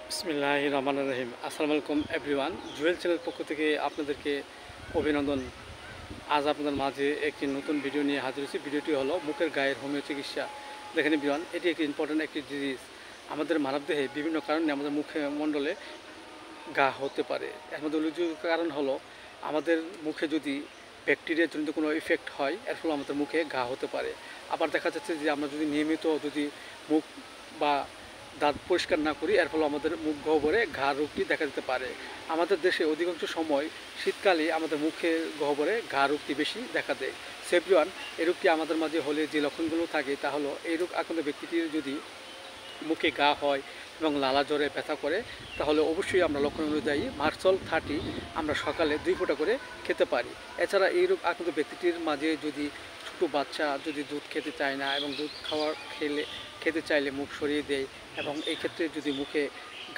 বিসমিল্লাহির রহমানির রহিম। আসসালামু আলাইকুম এভরিওয়ান। জুয়েল চ্যানেল পক্ষ থেকে আপনাদেরকে অভিনন্দন। আজ আপনাদের মাঝে একটি নতুন ভিডিও নিয়ে হাজির হয়েছি। ভিডিওটি হলো মুখের গায়ের হোমিও চিকিৎসা। দেখেন এভরিওয়ান, এটি একটি ইম্পর্ট্যান্ট একটি ডিজিজ। আমাদের মানবদেহে বিভিন্ন কারণে আমাদের মুখে মণ্ডলে ঘা হতে পারে। এর মধ্যে উল্লেখযোগ্য কারণ হলো আমাদের মুখে যদি ব্যাকটেরিয়া জনিত কোনো ইফেক্ট হয়, এর ফলে আমাদের মুখে ঘা হতে পারে। আবার দেখা যাচ্ছে যে আমরা যদি নিয়মিত মুখ বা দাঁত পরিষ্কার না করি, এর ফলে আমাদের মুখ গহ্বরে ঘা রোগটি দেখা দিতে পারে। আমাদের দেশে অধিকাংশ সময় শীতকালে আমাদের মুখের গহ্বরে ঘা রোগটি বেশি দেখা দেয়। সেভরিওয়ান, এই রোগটি আমাদের মাঝে হলে যে লক্ষণগুলো থাকে তা হলো, এই রোগ আক্রান্ত ব্যক্তিটির যদি মুখে ঘা হয় এবং লালা জ্বরে ব্যথা করে, তাহলে অবশ্যই আমরা লক্ষণ অনুযায়ী মার্সল 30 আমরা সকালে 2 ফোঁটা করে খেতে পারি। এছাড়া এই রোগ আক্রান্ত ব্যক্তিটির মাঝে যদি ছোটো বাচ্চা যদি দুধ খেতে চায় না এবং দুধ খেতে চাইলে মুখ সরিয়ে দেয়, এবং এই ক্ষেত্রে যদি মুখে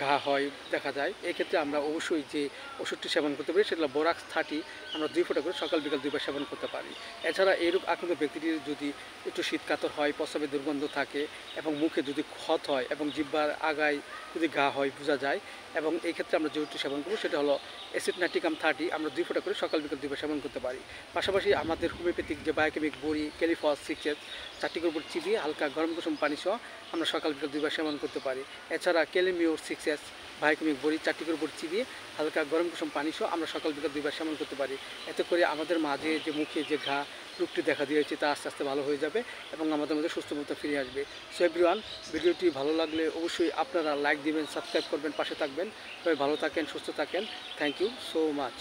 ঘা হয় দেখা যায়, এক্ষেত্রে আমরা অবশ্যই যে ওষুধটি সেবন করতে পারি সেটা বোরাক্স 30 আমরা 2 ফোঁটা করে সকাল বিকাল 2 বার সেবন করতে পারি। এছাড়া এই রোগ আক্রান্ত ব্যক্তিটির যদি একটু শীতকাতর হয়, প্রস্রাবের দুর্গন্ধ থাকে এবং মুখে যদি ক্ষত হয় এবং জিহ্বার আগায় যদি ঘা হয় বোঝা যায়, এবং এই ক্ষেত্রে আমরা যে ওষুধটি সেবন করবো সেটা হলো অ্যাসিড-নাইট্রিকাম 30 আমরা 2 ফোঁটা করে সকাল বিকাল 2 বার সেবন করতে পারি। পাশাপাশি আমাদের হোমিওপ্যাথিক যে বায়োকেমিক বড়ি, ক্যালিফস 6S 4টি করে চিবিয়ে হালকা গরম কুসুম পানি সহ আমরা সকাল বিকাল 2 বার সেবন করতে পারি। এছাড়া ক্যালিমিওর 6S বায়োকেমিক বড়ি 4টি করে চিবিয়ে হালকা গরম কুসুম পানি সহ আমরা সকাল বিকাল 2 বার সেবন করতে পারি। এতে করে আমাদের মাঝে যে মুখে যে ঘা রোগটি দেখা দিয়েছে তা আস্তে আস্তে ভালো হয়ে যাবে এবং আমাদের মধ্যে সুস্থতা ফিরে আসবে। সো এভরিওয়ান, ভিডিওটি ভালো লাগলে অবশ্যই আপনারা লাইক দিবেন, সাবস্ক্রাইব করবেন, পাশে থাকবেন। সবাই ভালো থাকেন, সুস্থ থাকেন। Thank you so much.